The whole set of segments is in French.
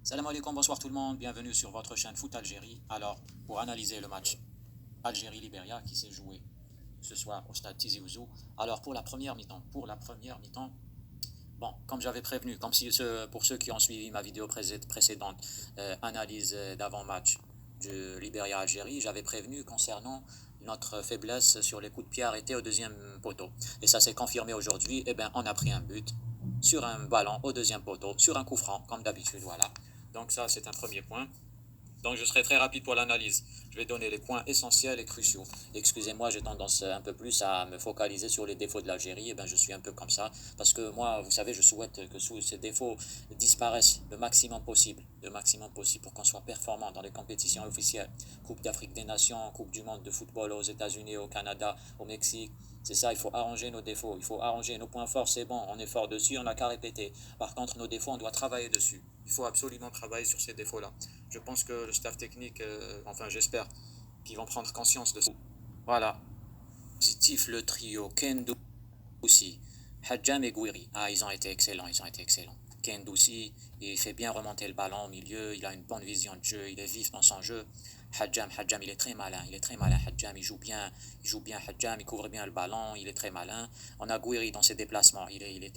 Salam alaikum, bonsoir tout le monde, bienvenue sur votre chaîne Foot Algérie. Alors, pour analyser le match Algérie-Libéria qui s'est joué ce soir au stade Tizi Ouzou. Alors, pour la première mi-temps, bon, comme j'avais prévenu, pour ceux qui ont suivi ma vidéo précédente, analyse d'avant-match du Libéria-Algérie, j'avais prévenu concernant notre faiblesse sur les coups de pied arrêtés au deuxième poteau. Et ça s'est confirmé aujourd'hui, eh bien, on a pris un but sur un ballon au deuxième poteau, sur un coup franc, comme d'habitude, voilà. Donc ça, c'est un premier point. Donc je serai très rapide pour l'analyse. Je vais donner les points essentiels et cruciaux. Excusez-moi, j'ai tendance un peu plus à me focaliser sur les défauts de l'Algérie. Et ben, je suis un peu comme ça. Parce que moi, vous savez, je souhaite que ces défauts disparaissent le maximum possible. Le maximum possible pour qu'on soit performant dans les compétitions officielles. Coupe d'Afrique des Nations, Coupe du Monde de football aux États-Unis, au Canada, au Mexique. C'est ça, il faut arranger nos défauts. Il faut arranger nos points forts, c'est bon. On est fort dessus, on n'a qu'à répéter. Par contre, nos défauts, on doit travailler dessus. Il faut absolument travailler sur ces défauts-là. Je pense que le staff technique, enfin j'espère qu'ils vont prendre conscience de ça. Voilà. Positif le trio Kendoussi, Hadjam et Gouiri. Ah, ils ont été excellents, ils ont été excellents. Kendoussi, il fait bien remonter le ballon au milieu, il a une bonne vision de jeu, il est vif dans son jeu. Hadjam, il est très malin, Hadjam, il joue bien Hadjam, il couvre bien le ballon, il est très malin. On a Gouiri dans ses déplacements,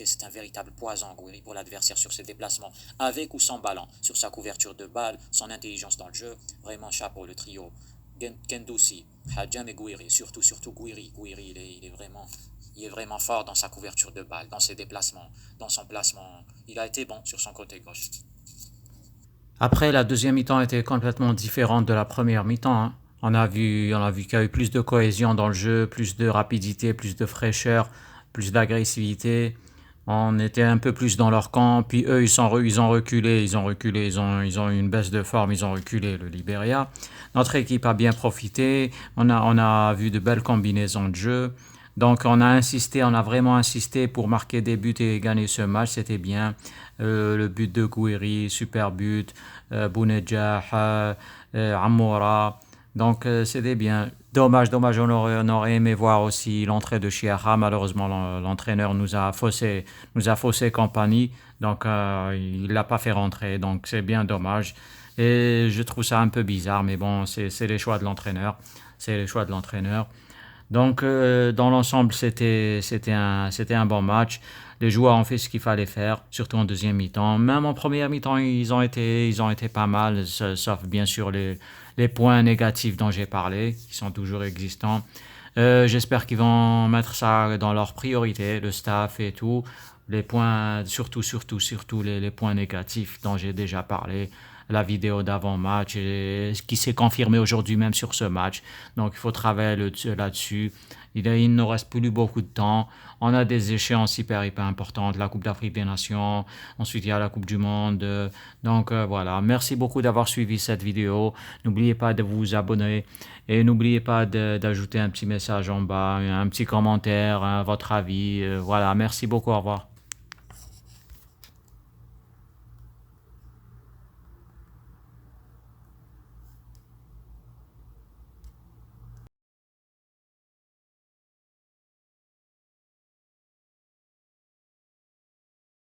c'est un véritable poison, Gouiri, pour l'adversaire sur ses déplacements, avec ou sans ballon, sur sa couverture de balle, son intelligence dans le jeu, vraiment chapeau, le trio. Gendouzi, Hadjam et Gouiri, surtout Gouiri, il est vraiment fort dans sa couverture de balle, dans ses déplacements, dans son placement. Il a été bon sur son côté gauche. Après, la deuxième mi-temps était complètement différente de la première mi-temps, hein. On a vu qu'il y a eu plus de cohésion dans le jeu, plus de rapidité, plus de fraîcheur, plus d'agressivité. On était un peu plus dans leur camp. Puis eux, ils ont reculé, ils ont eu une baisse de forme, ils ont reculé le Libéria. Notre équipe a bien profité. On a vu de belles combinaisons de jeu. Donc on a vraiment insisté pour marquer des buts et gagner ce match, c'était bien. Le but de Gouiri, super but, Bounedjah, Amoura, donc c'était bien. Dommage, on aurait aimé voir aussi l'entrée de Chiaha. Malheureusement, l'entraîneur nous a faussé compagnie, donc il ne l'a pas fait rentrer, donc c'est bien dommage. Et je trouve ça un peu bizarre, mais bon, c'est les choix de l'entraîneur. C'est les choix de l'entraîneur. Donc, dans l'ensemble, c'était un bon match. Les joueurs ont fait ce qu'il fallait faire, surtout en deuxième mi-temps. Même en première mi-temps, ils ont été pas mal, sauf bien sûr les points négatifs dont j'ai parlé, qui sont toujours existants. J'espère qu'ils vont mettre ça dans leurs priorités, le staff et tout. Les points, surtout les points négatifs dont j'ai déjà parlé, la vidéo d'avant-match, qui s'est confirmée aujourd'hui même sur ce match. Donc il faut travailler là-dessus. Il ne nous reste plus beaucoup de temps. On a des échéances hyper importantes, la Coupe d'Afrique des Nations, ensuite il y a la Coupe du Monde. Donc voilà, merci beaucoup d'avoir suivi cette vidéo. N'oubliez pas de vous abonner et n'oubliez pas d'ajouter un petit message en bas, un petit commentaire, votre avis. Voilà, merci beaucoup, au revoir.